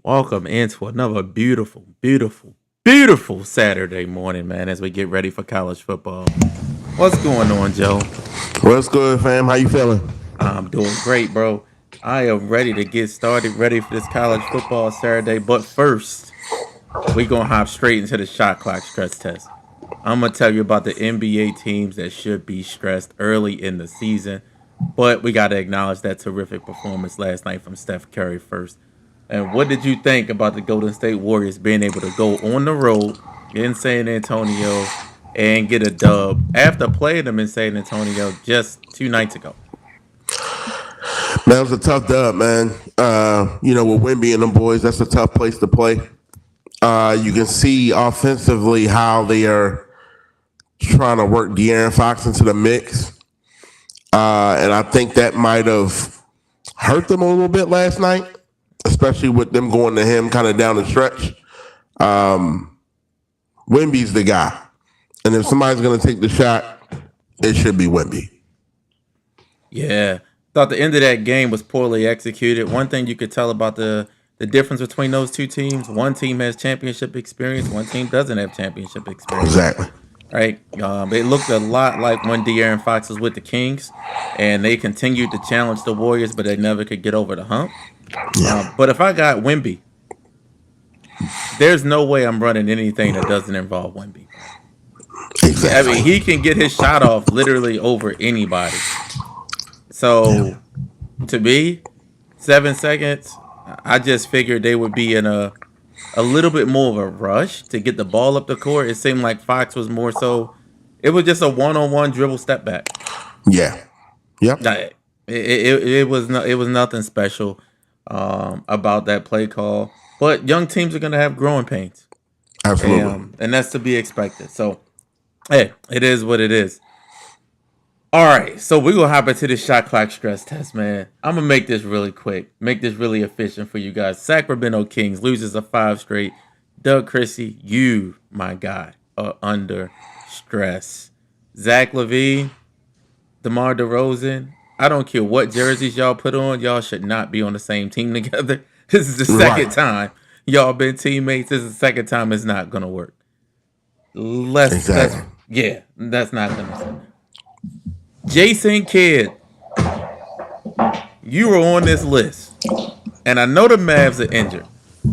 Welcome into another beautiful, beautiful, beautiful Saturday morning, man, as we get ready for college football. What's going on, Joe? What's good, fam? How you feeling? I'm doing great, bro. I am ready to get started, ready for this college football Saturday. But first, we going to hop straight into the shot clock stress test. I'm going to tell you about the NBA teams that should be stressed early in the season. But we got to acknowledge that terrific performance last night from Steph Curry first. And what did you think about the Golden State Warriors being able to go on the road in San Antonio and get a dub after playing them in San Antonio just 2 nights ago? Man, it was a tough dub, man. With Wimby and them boys, that's a tough place to play. You can see offensively how they are trying to work De'Aaron Fox into the mix. And I think that might have hurt them a little bit last night, especially with them going to him kind of down the stretch. Wimby's the guy. And if somebody's going to take the shot, it should be Wimby. Yeah. Thought the end of that game was poorly executed. One thing you could tell about the difference between those two teams, one team has championship experience, one team doesn't have championship experience. Exactly. Right? It looked a lot like when De'Aaron Fox was with the Kings, and they continued to challenge the Warriors, but they never could get over the hump. Yeah. But if I got Wimby, there's no way I'm running anything that doesn't involve Wimby. I mean, Exactly. he can get his shot off literally over anybody. Yeah. So to me, 7 seconds, I just figured they would be in a little bit more of a rush to get the ball up the court. It seemed like Fox was more so. It was just a one-on-one dribble step back. Yeah. Yep. It was nothing special about that play call. But young teams are gonna have growing pains, Absolutely. and that's to be expected. So hey, it is what it is. All right, so we're gonna hop into the shot clock stress test, man. I'm gonna make this really quick, make this really efficient for you guys. Sacramento Kings loses a five straight. Doug Christie, you, my guy, are under stress. Zach Levine, DeMar DeRozan. I don't care what jerseys y'all put on, y'all should not be on the same team together. This is the Right. second time y'all been teammates. This is the second time it's not gonna work. Let's Exactly. yeah, that's not gonna. Jason Kidd, you were on this list, and I know the Mavs are injured.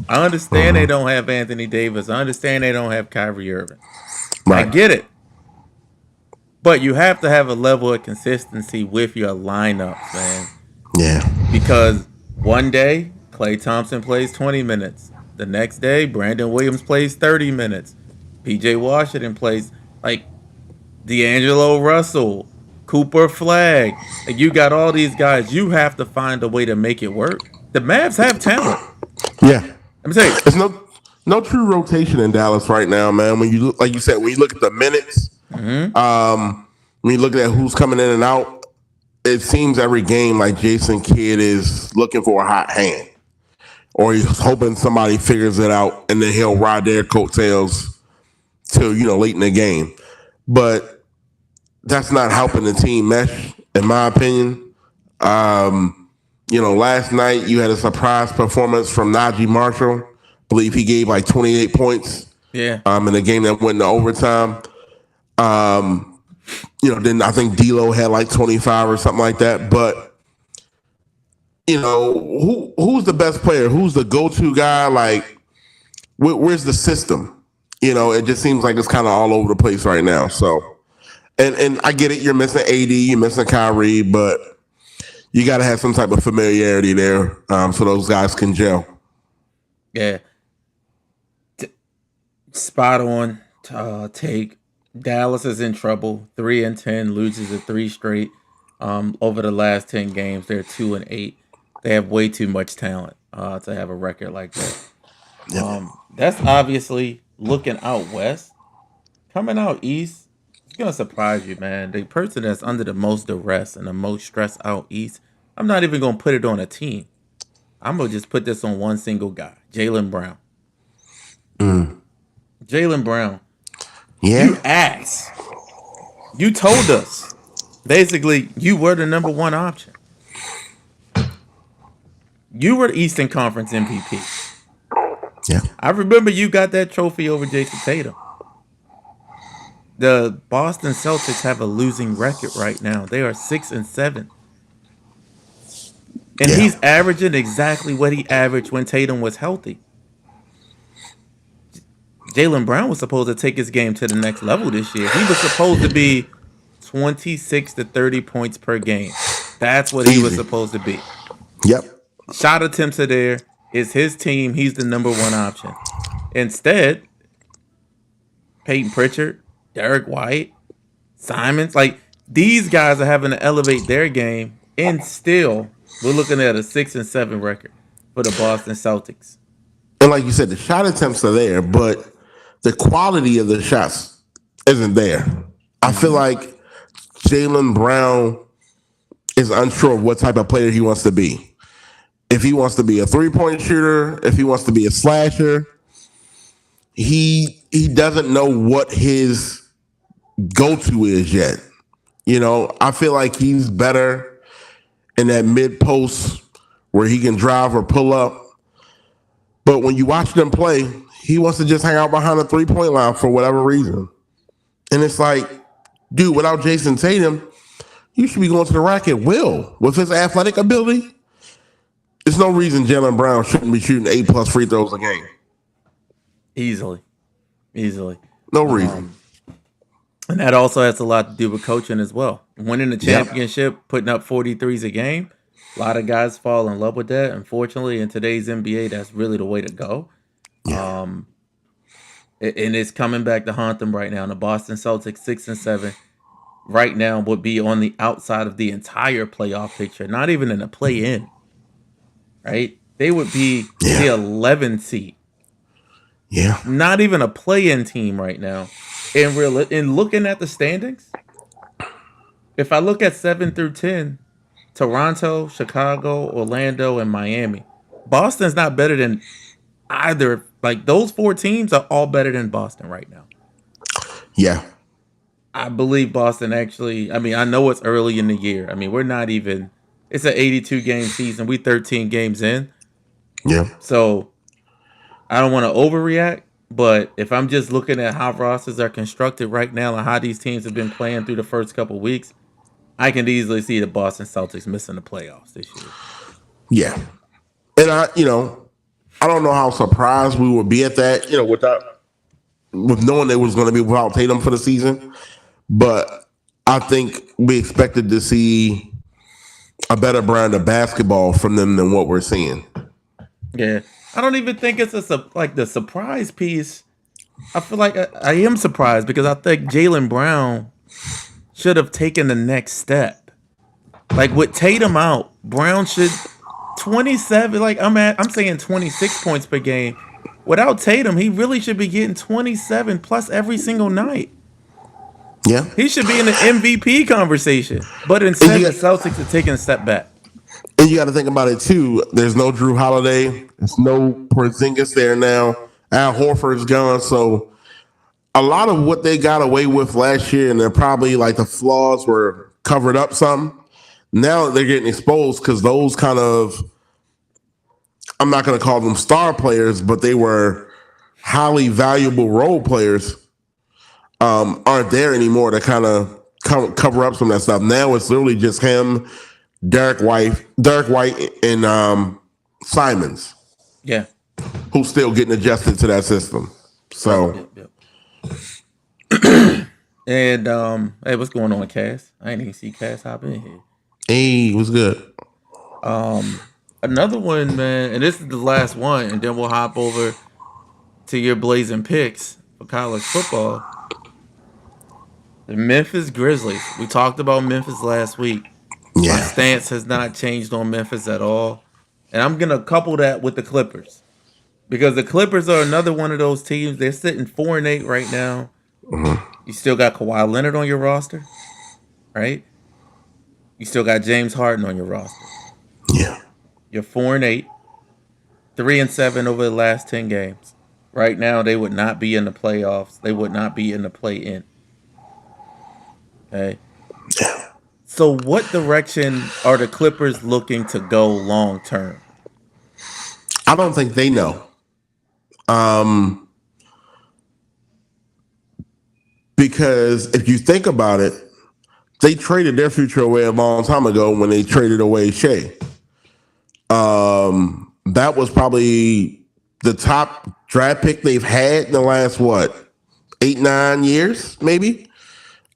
I understand they don't have Anthony Davis. I understand they don't have Kyrie Irving. I Right. get it, but you have to have a level of consistency with your lineups, man. Yeah. Because one day Klay Thompson plays 20 minutes, the next day Brandon Williams plays 30 minutes, PJ Washington plays like D'Angelo Russell, Cooper Flag. Like you got all these guys. You have to find a way to make it work. The Mavs have talent. Yeah. Let me tell you. There's no true rotation in Dallas right now, man. When you look, like you said, when you look at the minutes, Mm-hmm. when you look at who's coming in and out, it seems every game like Jason Kidd is looking for a hot hand, or he's hoping somebody figures it out, and then he'll ride their coattails till late in the game. But that's not helping the team mesh, in my opinion. Last night you had a surprise performance from Najee Marshall. I believe he gave like 28 points Yeah. in the game that went into overtime. Then I think D'Lo had like 25 or something like that. But who's the best player? Who's the go-to guy? Like, where's the system? It just seems like it's kind of all over the place right now. So, and I get it. You're missing AD, you're missing Kyrie, but you got to have some type of familiarity there so those guys can gel. Yeah. Spot on take. Dallas is in trouble. 3-10, loses a three straight. Over the last 10 games, they're 2-8. They have way too much talent to have a record like that. Yeah. That's obviously looking out west. Coming out east, it's gonna surprise you, man. The person that's under the most duress and the most stress out east, I'm not even gonna put it on a team. I'm gonna just put this on one single guy, Jalen Brown. Jalen Brown, Yeah. you asked, you told us, basically, you were the number one option. You were the Eastern Conference MVP. Yeah. I remember you got that trophy over Jason Tatum. The Boston Celtics have a losing record right now. They are 6-7. And Yeah. he's averaging exactly what he averaged when Tatum was healthy. Jaylen Brown was supposed to take his game to the next level this year. He was supposed to be 26 to 30 points per game. That's what he was Easy. supposed to be. Yep. Shot attempts are there. It's his team. He's the number one option. Instead, Peyton Pritchard, Derek White, Simons, like these guys are having to elevate their game, and still we're looking at a 6-7 record for the Boston Celtics. And like you said, the shot attempts are there, but the quality of the shots isn't there. I feel like Jaylen Brown is unsure of what type of player he wants to be. If he wants to be a 3-point shooter, if he wants to be a slasher, he doesn't know what his go-to is yet. You know, I feel like he's better in that mid post where he can drive or pull up. But when you watch them play, he wants to just hang out behind the 3-point line for whatever reason. And it's like, dude, without Jason Tatum, you should be going to the rack at will. With his athletic ability, there's no reason Jaylen Brown shouldn't be shooting 8+ free throws a game. Easily. No reason. And that also has a lot to do with coaching as well. Winning the championship, putting up 43s a game. A lot of guys fall in love with that. Unfortunately, in today's NBA, that's really the way to go. Yeah. And it's coming back to haunt them right now. And the Boston Celtics 6-7 right now would be on the outside of the entire playoff picture, not even in a play-in. Right? They would be the 11th seed. Yeah. Not even a play-in team right now. And looking at the standings, if I look at 7 through 10, Toronto, Chicago, Orlando, and Miami, Boston's not better than either. Like those 4 teams are all better than Boston right now. Yeah. I believe Boston actually. I mean, I know it's early in the year. I mean, we're not even. It's an 82 game season. We 13 games in. Yeah. So I don't want to overreact, but if I'm just looking at how rosters are constructed right now and how these teams have been playing through the first couple weeks, I can easily see the Boston Celtics missing the playoffs this year. Yeah. And I don't know how surprised we would be at that, with knowing they was going to be without Tatum for the season. But I think we expected to see a better brand of basketball from them than what we're seeing. Yeah. I don't even think it's the surprise piece. I feel like I am surprised because I think Jaylen Brown should have taken the next step. Like with Tatum out, Brown should 27. Like I'm saying 26 points per game. Without Tatum, he really should be getting 27 plus every single night. Yeah. He should be in the MVP conversation. But instead, the Celtics are taking a step back. And you got to think about it too. There's no Drew Holiday. There's no Porzingis there now. Al Horford's gone. So a lot of what they got away with last year, and they're probably like the flaws were covered up some. Now they're getting exposed because those kind of, I'm not going to call them star players, but they were highly valuable role players, aren't there anymore to kind of cover up some of that stuff. Now it's literally just him, Derek White, and Simons. Yeah. Who's still getting adjusted to that system. So. Yep. And hey, what's going on, Cass? I ain't even see Cass hop in here. Hey, what's good? Another one, man, and this is the last one, and then we'll hop over to your blazing picks for college football. The Memphis Grizzlies. We talked about Memphis last week. Yeah. My stance has not changed on Memphis at all. And I'm going to couple that with the Clippers. Because the Clippers are another one of those teams. They're sitting 4-8 right now. Mm-hmm. You still got Kawhi Leonard on your roster, right? You still got James Harden on your roster. Yeah. You're 4-8, 3-7 over the last 10 games. Right now, they would not be in the playoffs. They would not be in the play-in. Okay. Yeah. So, what direction are the Clippers looking to go long term? I don't think they know. Because if you think about it, they traded their future away a long time ago when they traded away Shea. That was probably the top draft pick they've had in the last, 8-9 years, maybe.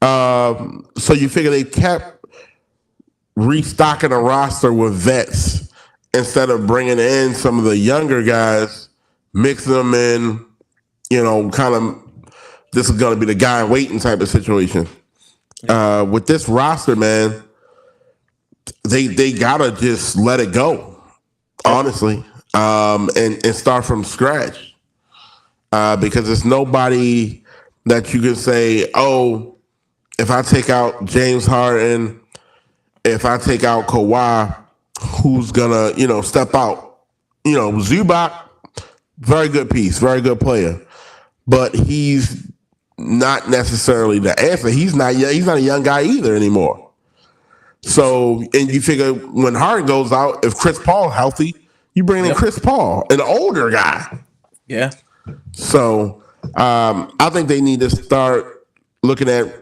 So you figure they kept restocking a roster with vets instead of bringing in some of the younger guys, mixing them in, kind of this is going to be the guy waiting type of situation. With this roster, man, they gotta just let it go, honestly, and start from scratch. Because there's nobody that you can say, oh, if I take out James Harden, if I take out Kawhi, who's gonna, step out? Zubac, very good piece, very good player, but he's not necessarily the answer. He's not a young guy either anymore. So, and you figure when Harden goes out, if Chris Paul healthy, you bring in Chris Paul, an older guy. Yeah. So, I think they need to start looking at,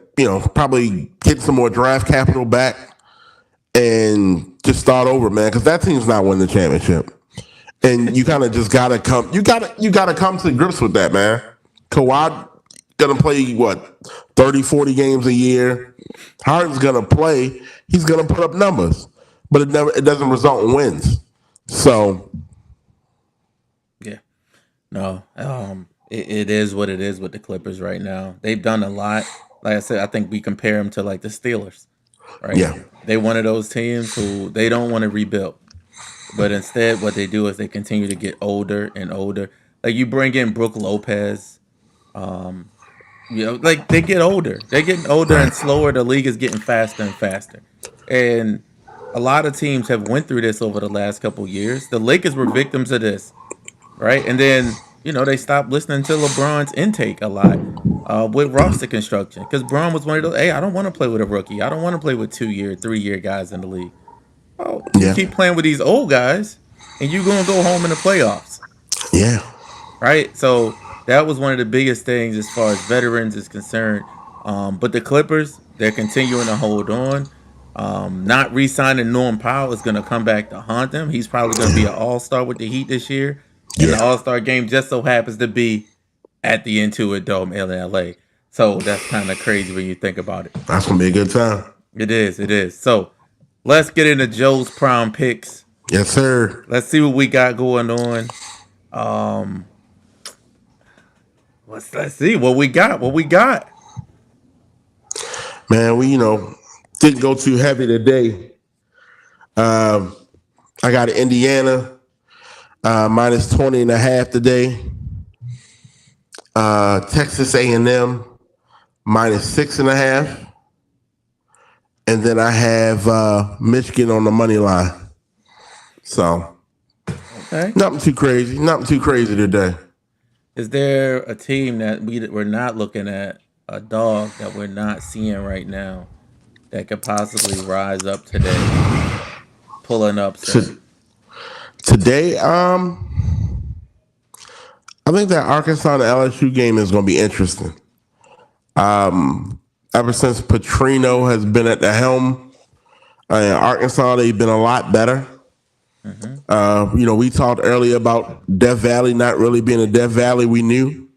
probably getting some more draft capital back and just start over, man, because that team's not winning the championship. And you kind of just gotta come. You gotta come to grips with that, man. Kawhi gonna play 30, 40 games a year. Harden's gonna play. He's gonna put up numbers, but it doesn't result in wins. So Yeah. No. It is what it is with the Clippers right now. They've done a lot. Like I said, I think we compare them to like the Steelers, right? Yeah. They one of those teams who they don't want to rebuild. But instead, what they do is they continue to get older and older. Like you bring in Brooke Lopez, like they get older. They're getting older and slower. The league is getting faster and faster. And a lot of teams have went through this over the last couple of years. The Lakers were victims of this, right? And then they stopped listening to LeBron's intake a lot with roster construction because Bron was one of those. Hey, I don't want to play with a rookie. I don't want to play with 2-year, 3-year guys in the league. Oh, you keep playing with these old guys, and you're gonna go home in the playoffs. Yeah. Right. So that was one of the biggest things as far as veterans is concerned. But the Clippers, they're continuing to hold on. Not re-signing Norm Powell is gonna come back to haunt them. He's probably gonna be an all-star with the Heat this year. And the all-star game just so happens to be at the Intuit Dome in LA. So that's kind of crazy when you think about it. That's gonna be a good time. It is. So let's get into Joe's prime picks. Yes, sir. Let's see what we got going on. Let's see what we got. Man, we didn't go too heavy today. I got Indiana minus 20.5 today. Texas A&M minus 6.5. And then I have Michigan on the money line. So, nothing too crazy today. Is there a team that we're not looking at, a dog that we're not seeing right now that could possibly rise up today, pulling up? Today, I think that Arkansas and LSU game is going to be interesting. Ever since Petrino has been at the helm, in Arkansas, they've been a lot better. Mm-hmm. We talked earlier about Death Valley not really being a Death Valley we knew.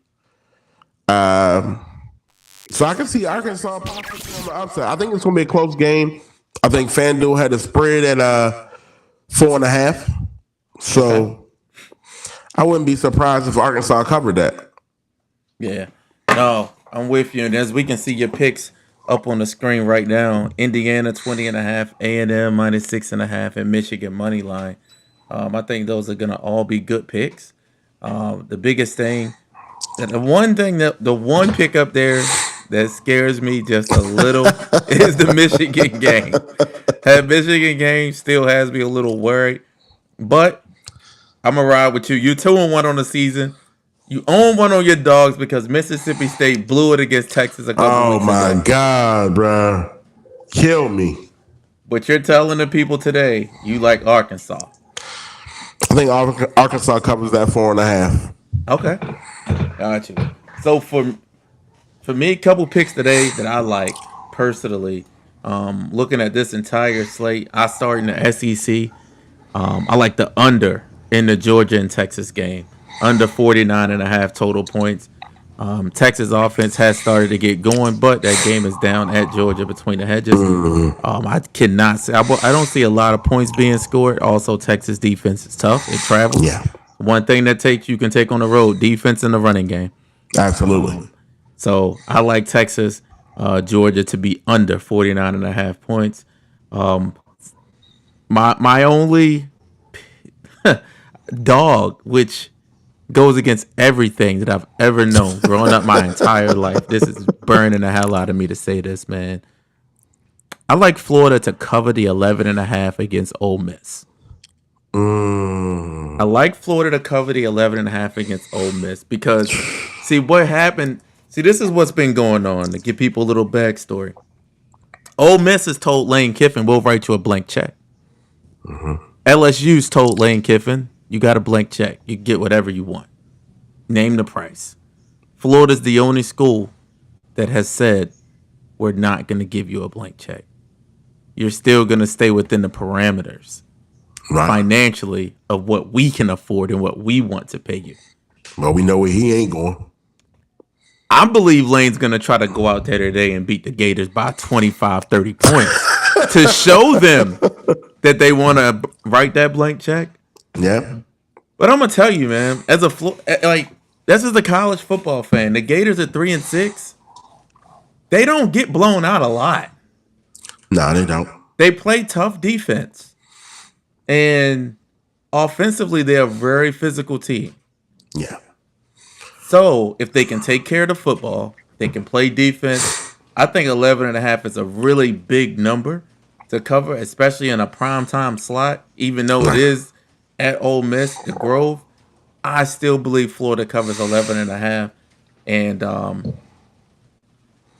So I can see Arkansas possibly on the upside. I think it's going to be a close game. I think FanDuel had a spread at 4.5. So I wouldn't be surprised if Arkansas covered that. Yeah. No, I'm with you. And as we can see your picks up on the screen right now, Indiana 20.5, A&M minus 6.5, and Michigan money line. I think those are gonna all be good picks. The biggest thing, the one pick up there that scares me just a little is the Michigan game. That Michigan game still has me a little worried, but I'm gonna ride with you. You 2-1 on the season. You own one on your dogs because Mississippi State blew it against Texas a couple weeks ago. Oh, my God, bro. Kill me. But you're telling the people today you like Arkansas. I think Arkansas covers that 4.5. Okay, got you. So for me, a couple picks today that I like personally. Looking at this entire slate, I start in the SEC. I like the under in the Georgia and Texas game. Under 49.5 total points. Texas offense has started to get going, but that game is down at Georgia between the hedges. I cannot say I don't see a lot of points being scored. Also, Texas defense is tough. It travels. Yeah, One thing that you can take on the road: defense in the running game. absolutely. So I like Texas, Georgia to be under 49.5 points. Um, my only dog, which goes against everything that I've ever known growing up my entire life. This is burning the hell out of me to say this, man. I like Florida to cover the 11.5 against Ole Miss. I like Florida to cover the 11.5 against Ole Miss because, see, what happened. See, this is what's been going on to give people a little backstory. Ole Miss has told Lane Kiffin, we'll write you a blank check. LSU's told Lane Kiffin, you got a blank check. You get whatever you want. Name the price. Florida's the only school that has said, we're not going to give you a blank check. You're still going to stay within the parameters Right. financially of what we can afford and what we want to pay you. Well, we know where he ain't going. I believe Lane's going to try to go out there today and beat the Gators by 25, 30 points to show them that they want to write that blank check. Yeah. But I'm going to tell you, man, as a this is the college football fan. The Gators are 3-6. They don't get blown out a lot. Nah, they don't. They play tough defense. And offensively, they're a very physical team. Yeah. So if they can take care of the football, they can play defense. I think 11.5 is a really big number to cover, especially in a primetime slot, even though it is at Ole Miss, the Grove. I still believe Florida covers 11.5. And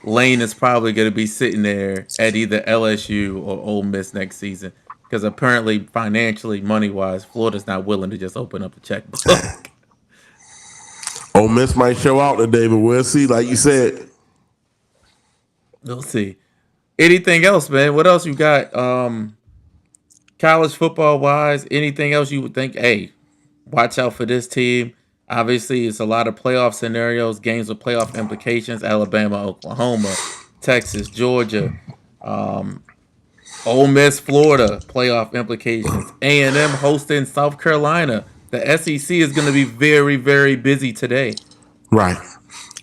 Lane is probably going to be sitting there at either LSU or Ole Miss next season. Because apparently, financially, money-wise, Florida's not willing to just open up a checkbook. Ole Miss might show out today, but we'll see. Like you said, We'll see. Anything else, man? What else you got? College football-wise, anything else you would think, hey, watch out for this team? Obviously, it's a lot of playoff scenarios, games with playoff implications. Alabama, Oklahoma, Texas, Georgia, Ole Miss, Florida, playoff implications. A&M hosting South Carolina. The SEC is going to be very, very busy today. right.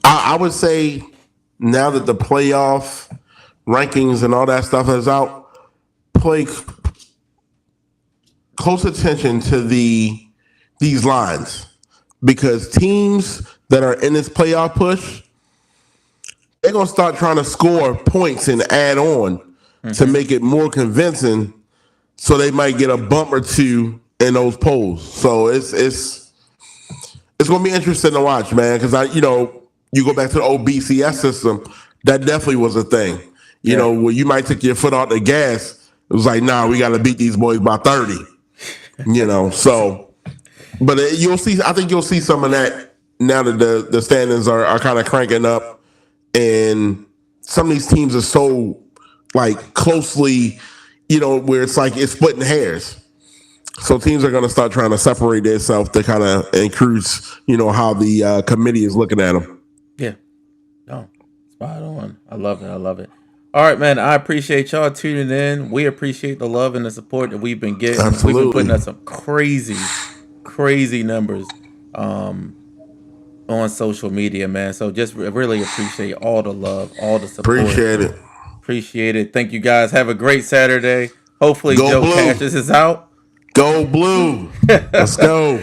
I would say now that the playoff rankings and all that stuff is out, pay close attention to these lines because teams that are in this playoff push, they're gonna start trying to score points and add on to make it more convincing. So they might get a bump or two in those polls. So it's gonna be interesting to watch, man. Because you go back to the old BCS system, that definitely was a thing. You know, where you might take your foot off the gas. It was like, nah, we got to beat these boys by 30. So, but you'll see. I think you'll see some of that now that the standings are kind of cranking up, and some of these teams are so like closely, where it's like it's splitting hairs. So teams are going to start trying to separate themselves to kind of increase, how the committee is looking at them. Yeah. No, spot on. I love it. I love it. All right, man. I appreciate y'all tuning in. We appreciate the love and the support that we've been getting. Absolutely. We've been putting up some crazy numbers on social media, man. So just really appreciate all the love, all the support. Appreciate it. Thank you, guys. Have a great Saturday. Hopefully, Go Joe Blue. Cassius is out. Go Blue. Let's go.